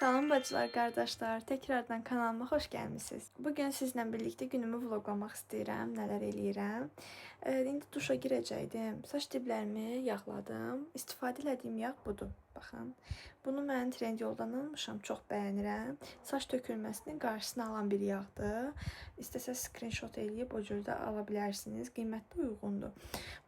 Salam bacılar, qardaşlar. Təkrardan kanalıma xoş gəlmisiniz. Bugün sizlə birlikdə günümü vloqlamaq istəyirəm, nələr eləyirəm. İndi duşa girəcəkdim. Saç diblərimi yağladım. İstifadə etdiyim yağ budur. Baxın. Bunu mən Trendyoldan almışam, çox bəyənirəm. Saç tökülməsinin qarşısını alan bir yağdır. İstəsəz screenshot eləyib o cürdə ala bilərsiniz. Qiymətli uyğundur.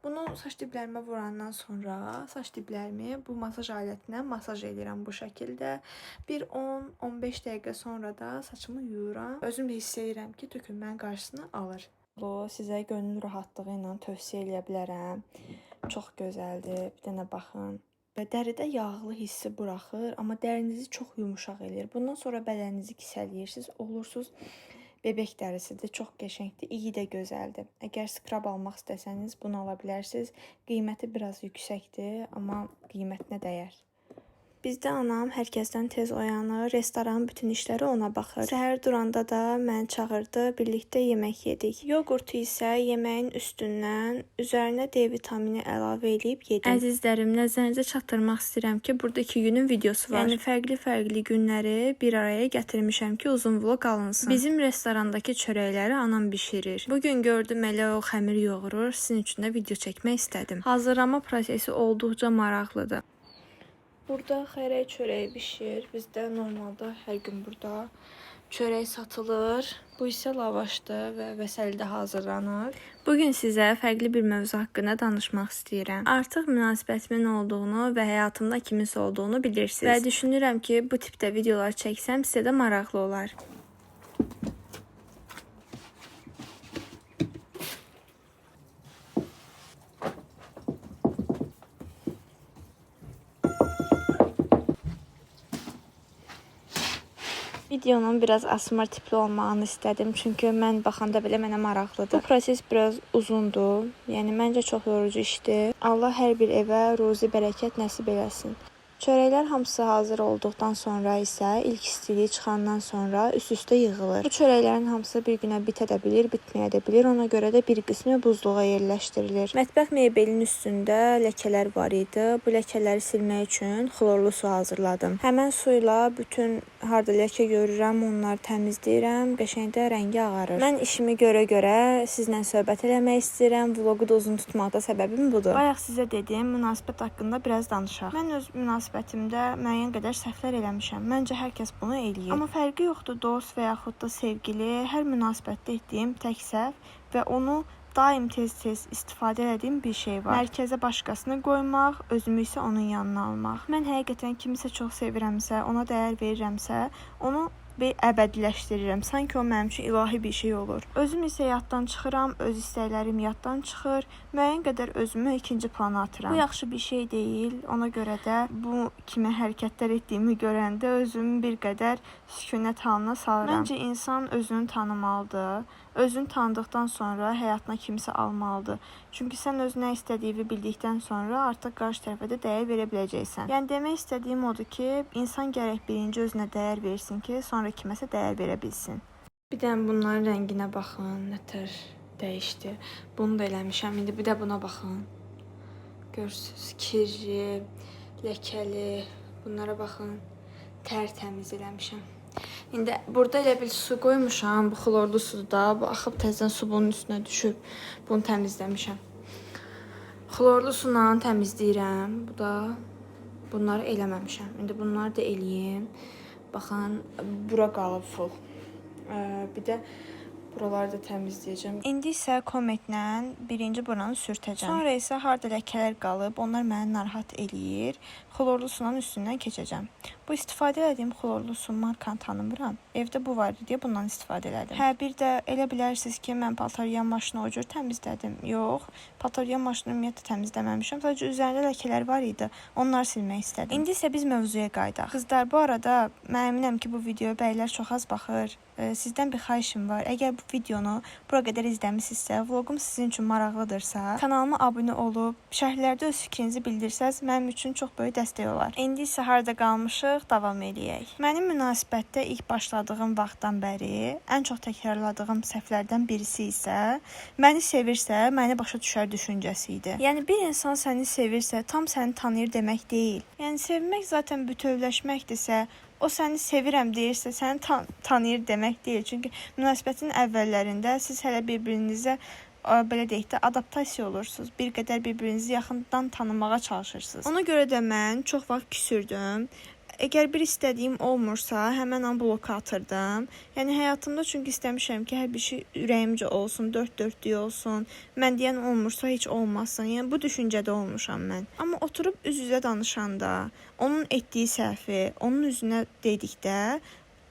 Bunu saç diblərimə vurandan sonra saç diblərimi bu masaj alətinə masaj edirəm bu şəkildə. Bir 10-15 dəqiqə sonra da saçımı yuyuram. Özüm də hiss edirəm ki, tökülmənin qarşısını alır. Bu sizə gönül rahatlığı ilə tövsiyə edə bilərəm. Çox gözəldir. Bir dənə baxın. Dəridə yağlı hissi buraxır, amma dərinizi çox yumuşaq eləyir. Bundan sonra bədəninizi kisələyirsiniz, olursunuz bebek dərisidir, çox qəşəngdir, iyi də gözəldir. Əgər skrab almaq istəsəniz bunu ala bilərsiniz. Qiyməti biraz yüksəkdir, amma qiymətinə dəyər. Bizdə anam hər kəsdən tez oyanır, restoranın bütün işləri ona baxır. Səhər duranda da məni çağırdı, birlikdə yemək yedik. Yoğurtu isə yeməyin üstündən üzərinə D vitamini əlavə edib yedim. Əzizlərim, nəzərinizə çatdırmaq istəyirəm ki, burada 2 günün videosu var. Yəni fərqli günləri bir araya gətirmişəm ki, uzun vlog alınsın. Bizim restorandakı çörəkləri anam bişirir. Bugün gördüm elə o xəmir yoğurur, sizin üçün də video çəkmək istədim. Hazırlama prosesi olduqca maraqlıdır. Burada xərək çörəyi bişir. Bizdə normalda hər gün burada çörək satılır. Bu isə lavaşdır və vəsəldə hazırlanır. Bugün sizə fərqli bir mövzu haqqında danışmaq istəyirəm. Artıq münasibətimin olduğunu və həyatımda kiminsə olduğunu bilirsiniz. Və düşünürəm ki, bu tipdə videolar çəksəm sizə də maraqlı olar. Videonun biraz asmar tipli olmağını istədim, çünki mən baxanda belə mənə maraqlıdır. Bu proses biraz uzundur, yəni məncə çox yorucu işdir. Allah hər bir evə ruzi bərəkət nəsib eləsin. Çörəklər hamısı hazır olduqdan sonra isə ilk istiliyi çıxandan sonra üst-üstə yığılır. Bu çörəklərin hamısı bir günə bitə də bilir, bitməyə də bilir. Ona görə də bir qismi buzluğa yerləşdirilir. Mətbəx mebelinin üstündə ləkələr var idi. Bu ləkələri silmək üçün xlorlu su hazırladım. Həmən suyla bütün harda ləkə görürəm, onları təmizləyirəm. Qəşəngdə rəngi ağarır. Mən işimi görə sizlə söhbət eləmək istəyirəm. Vlogu da uzun tutmaqda səbəbim budur. Bayaq sizə dedim, münasibət haqqında biraz danışaq. Mən öz münasibətimdə müəyyən qədər səhvlər eləmişəm. Məncə hər kəs bunu eləyir. Amma fərqi yoxdur, dost və yaxud da sevgili. Hər münasibətdə etdiyim tək səhv və onu daim tez-tez istifadə etdiyim bir şey var. Mərkəzə başqasını qoymaq, özümü isə onun yanına almaq. Mən həqiqətən kimisə çox sevirəmsə, ona dəyər verirəmsə, onu əbədiləşdirirəm. Sanki o mənim üçün ilahi bir şey olur. Özüm isə yaddan çıxıram, öz istəklərim yaddan çıxır. Müəyyən qədər özümü ikinci plana atıram. Bu yaxşı bir şey deyil. Ona görə də bu kimi hərəkətlər etdiyimi görəndə özümü bir qədər sükunət halına salıram. Məncə insan özünü tanımalıdır. Özünü tanıdıqdan sonra həyatına kimsə almalıdır. Çünki sən öz nə istədiyini bildikdən sonra artıq qarşı tərəfə də dəyər verə biləcəksən. Yəni demək istədiyim odur ki, insan gərək birinci özünə dəyər versin ki, sonra kiməsə dəyər verə bilsin. Bir dənə bunların rənginə baxın, nətər dəyişdi. Bunu da eləmişəm. İndi bir də buna baxın. Görürsünüz, kirli, ləkəli. Bunlara baxın. Tərtəmiz eləmişəm. İndi burada elə bir su qoymuşam, bu xlorlu sudur da, bu axıb təzədən su bunun üstünə düşüb, bunu təmizləmişəm. Xlorlu sula təmizləyirəm, bu da bunları eləməmişəm. İndi bunları da eləyim. Baxın, bura qalıb full. Bir də buraları da təmizləyəcəm. İndi isə kometlə birinci buranı sürtəcəm. Sonra isə harda ləkələr qalıb, onlar məni narahat eləyir. Xlorlu sunun üstündən keçəcəm. Bu istifadə etdiyim xlorlu su markanı tanımıram. Evdə bu var deyə bundan istifadə elədim. Hə, bir də elə bilərsiniz ki, mən paltar yuyan maşını o cür təmizlədim. Yox, paltar yuyan maşını ümumiyyətlə təmizləməmişəm. Sadəcə üzərində ləkələr var idi. Onları silmək istədim. İndi isə biz mövzuya qayıdaq. Qızlar, bu arada mən əminəm ki, bu videoya bəylər çox az baxır. Sizdən bir xahişim var. Əgər bu videonu bura qədər izləmisinizsə, vloqum sizin üçün maraqlıdırsa, kanalıma abunə olub, şərhlərdə öz fikrinizi bildirsəz, mənim üçün çox böyük dəstək olar. İndi isə harda qalmışıq, davam eləyək. Mənim münasibətdə ilk başladığım vaxtdan bəri ən çox təkrarladığım səhvlərdən birisi isə məni sevirsə, məni başa düşər düşüncəsi idi. Yəni bir insan səni sevirsə, tam səni tanıyır demək deyil. Yəni sevmək zaten bütövləşməkdirsə, o səni sevirəm deyirsə, səni tanıyır demək deyil. Çünki münasibətin əvvəllərində siz hələ bir-birinizə belə deyək də adaptasiya olursunuz. Bir qədər bir-birinizi yaxından tanımağa çalışırsınız. Ona görə də mən çox vaxt küsürdüm. Əgər bir istədiyim olmursa, həmən an bloka atırdım. Yəni həyatımda çünki istəmişəm ki, hər bir şey ürəyimcə olsun, dörd dörtlük olsun. Mən deyən olmursa heç olmasın. Yəni bu düşüncədə olmuşam mən. Amma oturub üz-üzə danışanda, onun etdiyi səhvi onun üzünə dedikdə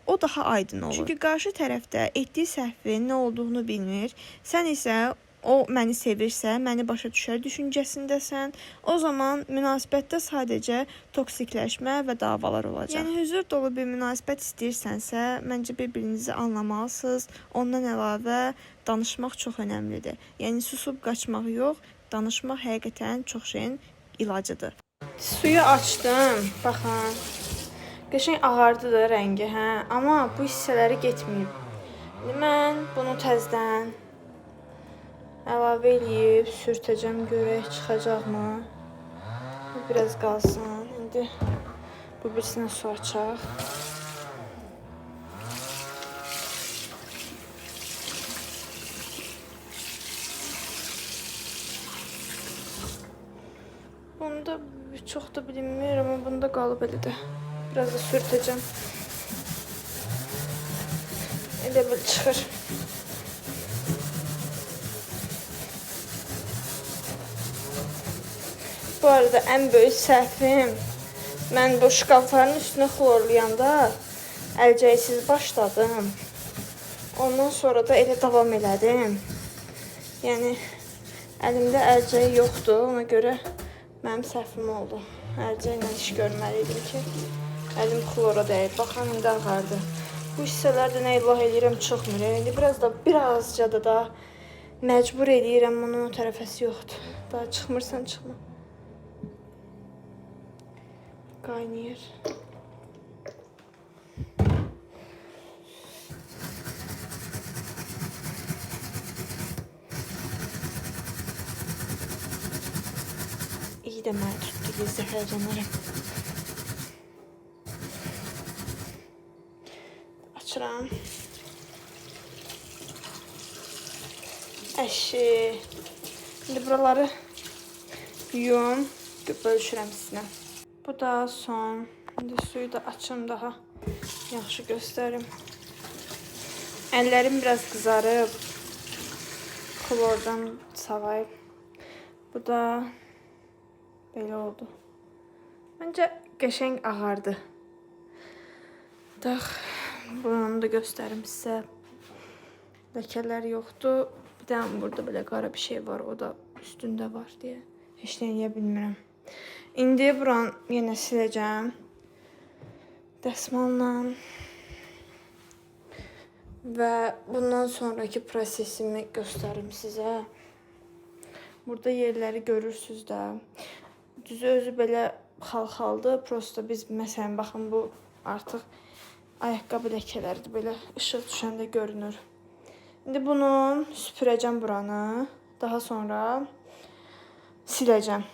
o daha aydın olur. Çünki qarşı tərəfdə etdiyi səhvin nə olduğunu bilmir. Sən isə o məni sevirsə, məni başa düşər düşüncəsindəsən. O zaman münasibətdə sadəcə toksikləşmə və davalar olacaq. Yəni hüzur dolu bir münasibət istəyirsənsə, məncə bir-birinizi anlamalısınız. Ondan əlavə danışmaq çox önəmlidir. Yəni susub qaçmaq yox, danışmaq həqiqətən çox şeyin ilacıdır. Suyu açdım. Baxın. Qəşəng ağardı da rəngi, hə? Amma bu hissələri getməyib. Mən bunu təzədən əlavə eləyib sürtəcəm, görək çıxacaqmı? Biraz qalsın. İndi bu birisinə su açaq. Bunda çox da bilinmir, amma bunda qalıb elə də. Biraz da sürtəcəm. Elə bil çıxır. Bu arada ən böyük səhvim, mən bu şkafların üstünü xlorlayanda əlcəksiz başladım. Ondan sonra da elə davam elədim. Yəni, əlimdə əlcək yoxdur, ona görə mənim səhvim oldu. Əlcəklə iş görməliydim ki, əlim xlora dəyir. Baxın, indi ağardı. Bu hissələrdə nə ilah eləyirəm, çıxmır. İndi birazca da məcbur eləyirəm, onun o tərəfəsi yoxdur. Daha çıxmırsan, çıxma. Qaynayır. İyi də məni tutdu ki, zəhərlənərəm. Açıram. Əşi. İndi buraları yuyum, bölüşürəm sizinlə. Bu da son. İndi suyu da açım daha yaxşı göstərim. Əllərim biraz qızarıb. Xlordan savayıb. Bu da belə oldu. Məncə qəşəng ağardı. Bunu da göstərim sizə. Ləkələr yoxdur. Bir də burada belə qara bir şey var. O da üstündə var deyə. Heç nə eləyə bilmirəm. İndi buranı yenə siləcəm dəsmalla və bundan sonraki prosesimi göstərim sizə. Burada yerləri görürsünüz də. Düzü özü belə xal-xaldır. Prosta biz, məsələn, baxın, bu artıq ayaqqabı ləkələridir. Belə işıq düşəndə görünür. İndi bunu süpürəcəm buranı. Daha sonra siləcəm.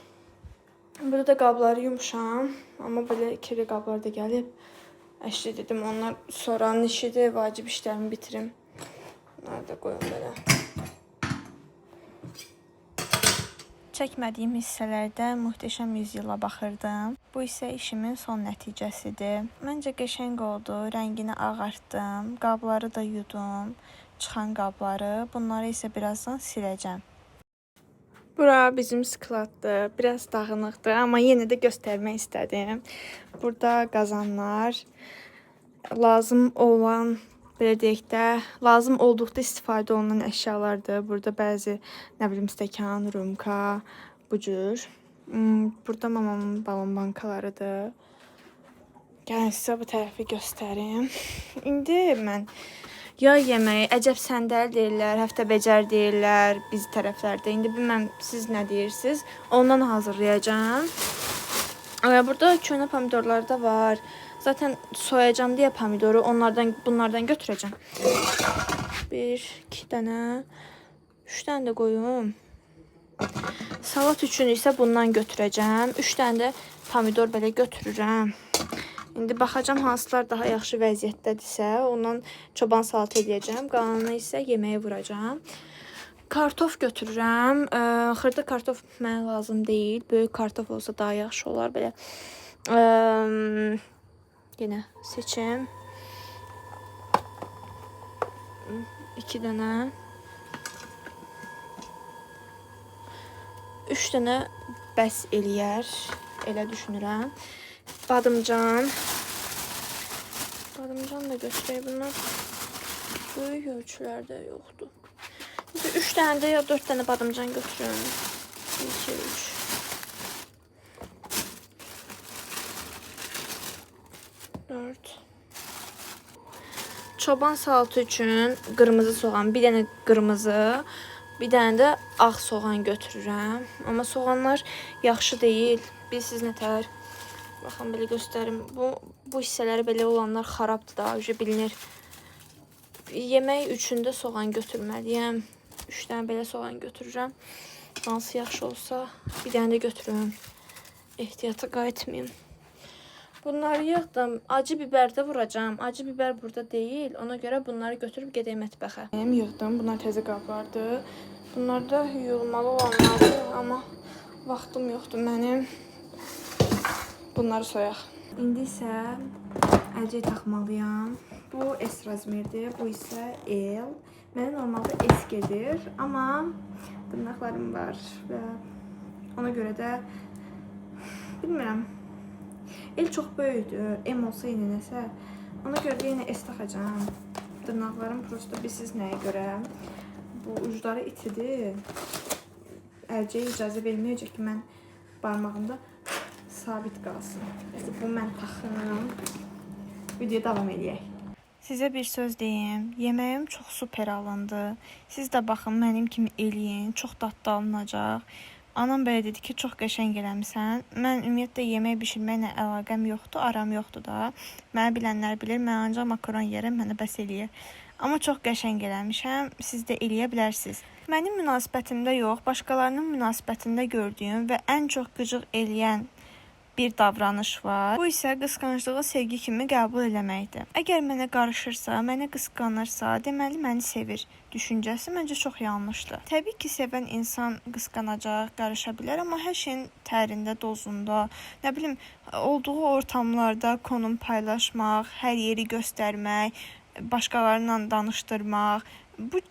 Burada da qabları yumuşam. Amma belə kirli qablar da gəlib. Əşli dedim, onlar sonranın işidir. Vacib işlərimi bitirim. Bunları da qoyum belə. Çəkmədiyim hissələrdə Möhtəşəm Yüzyıla baxırdım. Bu isə işimin son nəticəsidir. Məncə qəşəng oldu. Rəngini ağartdım. Qabları da yudum. Çıxan qabları. Bunları isə birazdan siləcəm. Bura bizim skladdır. Biraz dağınıqdır, amma yenə də göstərmək istədim. Burada qazanlar, lazım olan, belə deyək də, lazım olduqda istifadə olunan əşyalardır. Burada bəzi, nə bilim, stəkan, rumka, bu cür. Burada mamamın balon bankalarıdır. Gəlin sizə bu tərəfi göstərim. İndi mən yay yeməyi, əcəb səndəl deyirlər, həftə becər deyirlər biz tərəflərdə. İndi bilməm, siz nə deyirsiniz? Ondan hazırlayacağım. Burada köhnə pomidorlar da var. Zaten soyacağım deyə pomidoru bunlardan götürəcəm. 1, 2 dənə, 3 dənə də qoyum. Salat üçün isə bundan götürəcəm. 3 dənə də pomidor belə götürürəm. İndi baxacam hansılar daha yaxşı vəziyyətdədirsə, ondan çoban salatı edəcəm. Qalanını isə yeməyə vuracam. Kartof götürürəm. Xırda kartof mənə lazım deyil. Böyük kartof olsa daha yaxşı olar belə. Yenə seçim. 2 dənə. 3 dənə bəs eləyər. Elə düşünürəm. Badımcan. Badımcan da götürək. Bunlar böyük ölçülərdə yoxdur. 3 dənə də ya 4 dənə badımcan götürürəm. 1, 2, 3. 4. Çoban salatı üçün qırmızı soğan, bir dənə qırmızı, bir dənə də ağ soğan götürürəm. Amma soğanlar yaxşı deyil. Bilirsiniz nətər? Baxın, belə göstərim. Bu hissələri belə olanlar xarabdır da, ücə bilinir. Yemək üçün də soğan götürməliyəm. 3 dənə belə soğan götürürəm. Hansı yaxşı olsa, bir dənə də götürürəm. Ehtiyata qayıtmayayım. Bunları yığdım. Acı biber də vuracağım. Acı biber burada deyil. Ona görə bunları götürüb gedək mətbəxə. Mənim yığdım. Bunlar təzə qablardır. Bunlar da yuyulmalı olanlardır. Amma vaxtım yoxdur mənim. Bunları soyaq. İndi isə əlcək taxmalıyam. Bu S razmerdir. Bu isə L. Mənə normalda S gedir. Amma dırnaqlarım var və ona görə də bilmirəm. El çox böyükdür. M olsa yenə nəsə. Ona görə də yenə S taxacağam. Dırnaqlarım prosto bilsiz nəyə görə. Bu ucları itidir. Əlcəyə icazə verməyəcək ki, mən barmağımda sabit qalsın. Bu mən taxım. Videoya davam edək. Sizə bir söz deyim. Yeməyim çox super alındı. Siz də baxın, mənim kimi eləyin. Çox dadlı alınacaq. Anam belə dedi ki, çox qəşəng eləmisən. Mən ümumiyyətlə yemək bişirməklə əlaqəm yoxdur, aram yoxdur da. Mənə bilənlər bilir, mən ancaq makaron yerəm, mənə bəs eləyir. Amma çox qəşəng eləmişəm, siz də eləyə bilərsiniz. Mənim münasibətimdə yox, başqalarının münasibətində gördüyüm və ən çox qıcıq eləyən bir davranış var. Bu isə qısqanclığı sevgi kimi qəbul eləməkdir. Əgər mənə qarışırsa, mənə qısqanırsa, deməli məni sevir. Düşüncəsi məncə çox yanlışdır. Təbii ki, sevən insan qısqanacaq, qarışa bilər, amma hər şeyin tərində, dozunda, nə bilim, olduğu ortamlarda konum paylaşmaq, hər yeri göstərmək, başqalarıyla danışdırmaq, bu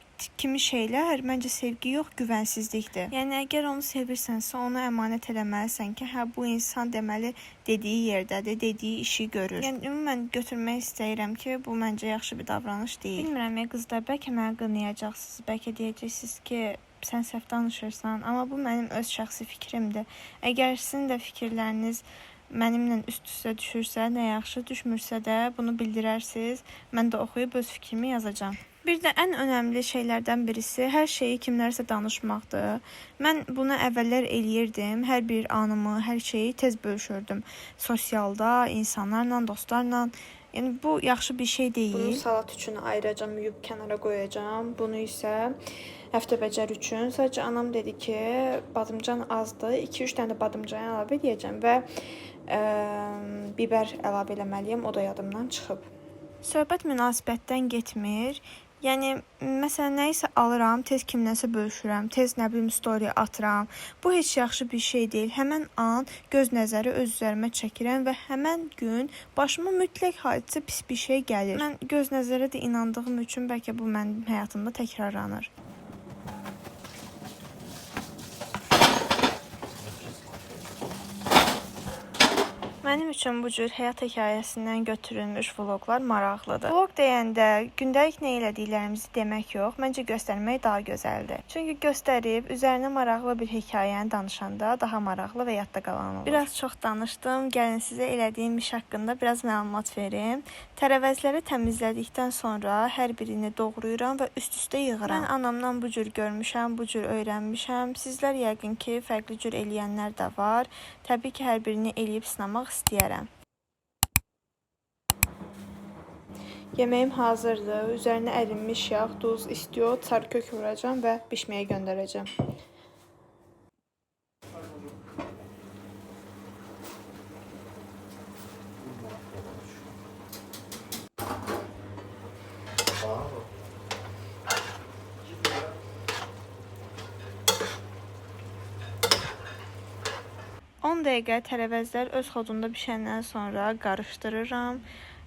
kimi şeylər məncə sevgi yox, güvənsizlikdir. Yəni əgər onu sevirsənsə, onu əmanət eləməlisən ki, hə bu insan deməli dediyi yerdədir, dediyi işi görür. Yəni mən götürmək istəyirəm ki, bu məncə yaxşı bir davranış deyil. Bilmirəm ya qızlar, bəlkə məni qınayacaqsınız, bəlkə deyəcəksiniz ki, sən səhv danışırsan, amma bu mənim öz şəxsi fikrimdir. Əgər sizin də fikirləriniz mənimlə üst-üstə düşürsə, nə yaxşı, düşmürsə də bunu bildirərsiniz. Mən də oxuyub öz fikrimi yazacağam. Bir də ən önəmli şeylərdən birisi hər şeyi kimlərsə danışmaqdır. Mən bunu əvvəllər eləyirdim. Hər bir anımı, hər şeyi tez bölüşürdüm. Sosialda, insanlarla, dostlarla. Yəni bu yaxşı bir şey deyil. Bunu salat üçün ayıracağam, yuyub kənara qoyacağam. Bunu isə həftə bəcər üçün. Sadəcə anam dedi ki, badımcan azdır. 2-3 dənə də badımcan əlavə edəcəm və biber əlavə eləməliyəm. O da yadımdan çıxıb. Söhbət münasibətdən getmir. Yəni, məsələn, nə isə alıram, tez kimləsə bölüşürəm, tez nə bilim story atıram. Bu heç yaxşı bir şey deyil. Həmən an göz nəzəri öz üzərimə çəkirəm və həmən gün başıma mütləq hadisə pis bir şey gəlir. Mən göz nəzərə də inandığım üçün bəlkə bu mənim həyatımda təkrarlanır. Mənim üçün bu cür həyat hekayəsindən götürülmüş vloqlar maraqlıdır. Vloq deyəndə gündəlik nə elədiklərimizi demək yox, məncə göstərmək daha gözəldir. Çünki göstərib, üzərinə maraqlı bir hekayəni danışanda daha maraqlı və yadda qalan olur. Biraz çox danışdım, gəlin sizə elədiyim iş haqqında biraz məlumat verim. Tərəvəzləri təmizlədikdən sonra hər birini doğrayıram və üst-üstə yığıram. Mən anamdan bu cür görmüşəm, bu cür öyrənmişəm. Sizlər yəqin ki, fərqli cür eləyənlər də var. Təbii ki, hər birini eləyib sınamaq istəyərəm. Yeməyim hazırdır. Üzərinə ərinmiş yağ, duz, istiot, sarı kök vuracağam və bişməyə göndərəcəm. 10 dəqiqə tərəvəzlər öz xodunda bişəndən sonra qarışdırıram.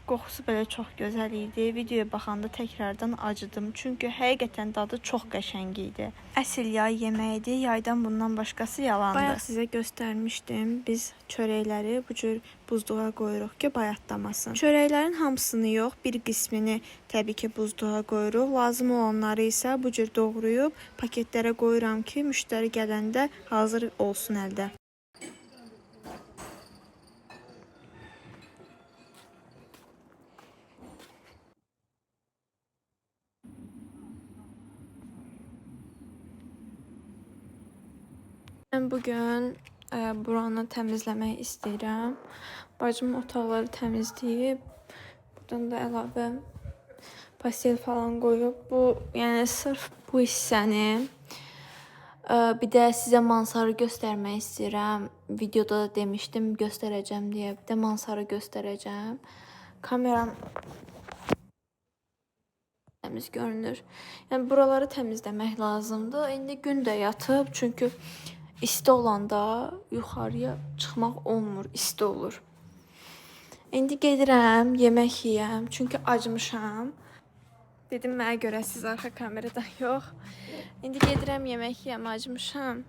Qoxusu belə çox gözəl idi. Videoya baxanda təkrardan acıdım. Çünki həqiqətən dadı çox qəşəng idi. Əsl yay yeməyidir. Yaydan bundan başqası yalandır. Bayaq sizə göstərmişdim. Biz çörəkləri bu cür buzluğa qoyuruq ki, bayatlamasın. Çörəklərin hamısını yox, bir qismini təbii ki, buzluğa qoyuruq. Lazım olanları isə bu cür doğrayıb paketlərə qoyuram ki, müştəri gələndə hazır olsun əldə. Mən bugün buranı təmizləmək istəyirəm. Bacım otaqları təmizləyib. Buradan da əlavə pastel falan qoyub. Bu, yəni sırf bu hissəni. Bir də sizə Mansarı göstərmək istəyirəm. Videoda da demişdim, göstərəcəm deyə. Bir də Mansarı göstərəcəm. Kameram təmiz görünür. Yəni buraları təmizləmək lazımdır. İndi gün də yatıb, çünki İsti olanda yuxarıya çıxmaq olmur, isti olur. İndi gedirəm, yemək yeyəm, çünki acmışam. Dedim, mənə görə siz arxa kameradan yox. İndi gedirəm, yemək yeyəm, acmışam.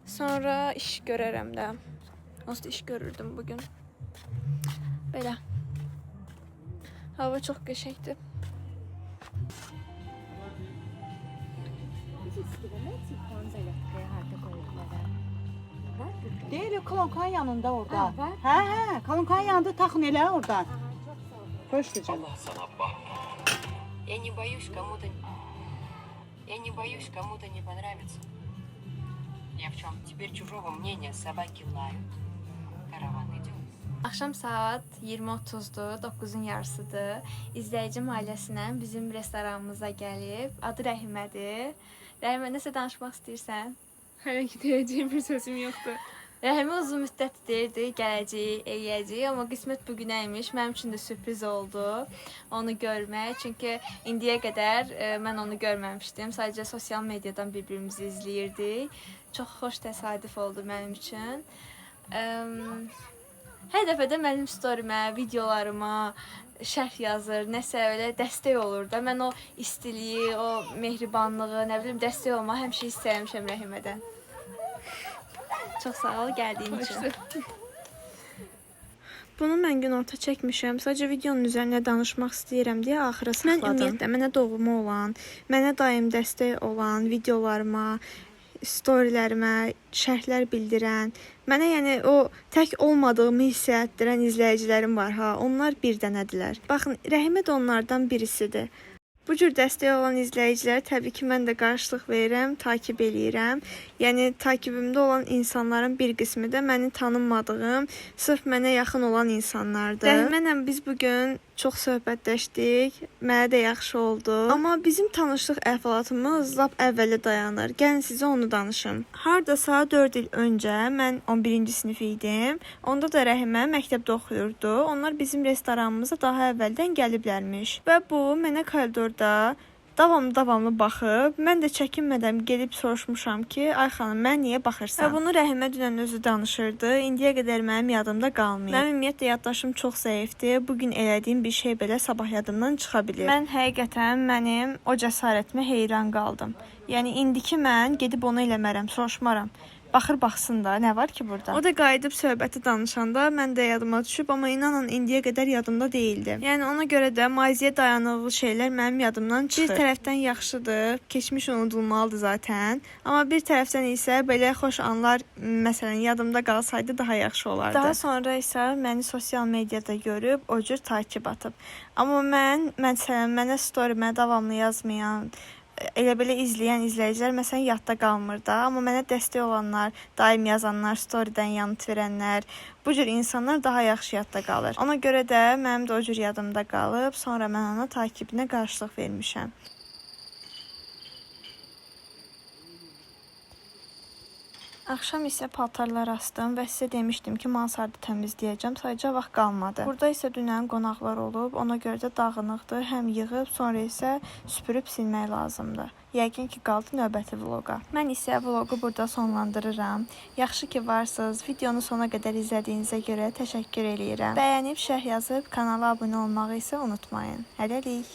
Sonra iş görərəm də. Onsuz iş görürdüm bugün. Belə. Hava çox qəşəngdir. Değil, Kalonkan yanında orada. He, Kalonkan yanında takın elə orada. Hoşdur canım. Я не боюсь кому-то не понравится. Я в чем? Теперь чужого мнения собаки лают. Karavan ediyor. Axşam saat 20:30-dur, 9-un yarısıdır. İzləyicim ailəsinə bizim restoranımıza gəlib. Adı Rəhimədir. Rəhimə, nəsə danışmaq istəyirsən? Hələ ki deyəcəyim bir sözüm yoxdur. Rəhimə uzun müddət deyirdi, gələcək, eləyəcək, amma qismət bugünə imiş. Mənim üçün də sürpriz oldu onu görmək. Çünki indiyə qədər mən onu görməmişdim. Sadəcə sosial mediadan bir-birimizi izləyirdik. Çox xoş təsadüf oldu mənim üçün. Hər dəfə də mənim storimə, videolarıma şərh yazır, nəsə elə dəstək olur da. Mən o istiliyi, o mehribanlığı, nə bilim, dəstək olmağı həmişə istəmişəm Rəhimədən. Çox sağ ol gəldiyin üçün. Bunu mən günorta çəkmişəm. Sadəcə videonun üzərində danışmaq istəyirəm deyə axıra saxladım. Mən ümumiyyətlə mənə doğma olan, mənə daim dəstək olan videolarıma, storylərimə şərhlər bildirən, mənə yəni o tək olmadığımı hiss etdirən izləyicilərim var ha. Onlar bir dənədirlər. Baxın, Rəhimə də onlardan birisidir. Bu cür dəstək olan izləyicilərə təbii ki, mən də qarşılıq verirəm, takib eləyirəm. Yəni, takibimdə olan insanların bir qismi də məni tanınmadığım, sırf mənə yaxın olan insanlardır. Rəhimənlə biz bugün çox söhbətləşdik, mənə də yaxşı oldu. Amma bizim tanışlıq əhvalatımız lap əvvələ dayanır. Gəlin sizə onu danışım. Hardasa 4 il öncə mən 11-ci sinif idim. Onda da Rəhimə məktəbdə oxuyurdu. Onlar bizim restoranımıza daha əvvəldən gəliblərmiş. Və bu mənə koridorda davamlı baxıb, mən də çəkinmədən gedib soruşmuşam ki, ay xanım, mən niyə baxırsan? Və bunu Rəhimə dünən özü danışırdı. İndiyə qədər mənim yadımda qalmayıb. Mənim ümumiyyətlə yaddaşım çox zəifdir. Bugün elədiyim bir şey belə sabah yadımdan çıxa bilir. Mən həqiqətən mənim o cəsarətimə heyran qaldım. Yəni indiki mən gedib onu eləmərəm, soruşmaram. Baxır baxsın da, nə var ki burada? O da qayıdıb söhbəti danışanda mən də yadıma düşüb, amma inanın indiyə qədər yadımda değildi. Yəni ona görə də maziyə dayanıqlı şeylər mənim yadımdan çıxır. Bir tərəfdən yaxşıdır, keçmiş unudulmalıdır zaten. Amma bir tərəfdən isə belə xoş anlar məsələn yadımda qalsaydı daha yaxşı olardı. Daha sonra isə məni sosial mediada görüb o cür takib atıb. Amma məsələn mənə story-mə davamlı yazmayan, elə belə izləyən izləyicilər məsələn yadda qalmır da, amma mənə dəstək olanlar, daim yazanlar, storydən yanıt verənlər, bu cür insanlar daha yaxşı yadda qalır. Ona görə də mənim də o cür yadımda qalıb, sonra mən ona takibinə qarşılıq vermişəm. Axşam isə paltarlar asdım və sizə demişdim ki, mansardı təmizləyəcəm, sadəcə vaxt qalmadı. Burada isə dünən qonaqlar olub, ona görə də dağınıqdır. Həm yığıb, sonra isə süpürüb silmək lazımdır. Yəqin ki, qaldı növbəti vloqa. Mən isə vloqu burada sonlandırıram. Yaxşı ki varsınız. Videonu sona qədər izlədiyinizə görə təşəkkür eləyirəm. Bəyənib, şərh yazıb, kanala abunə olmağı isə unutmayın. Hələlik.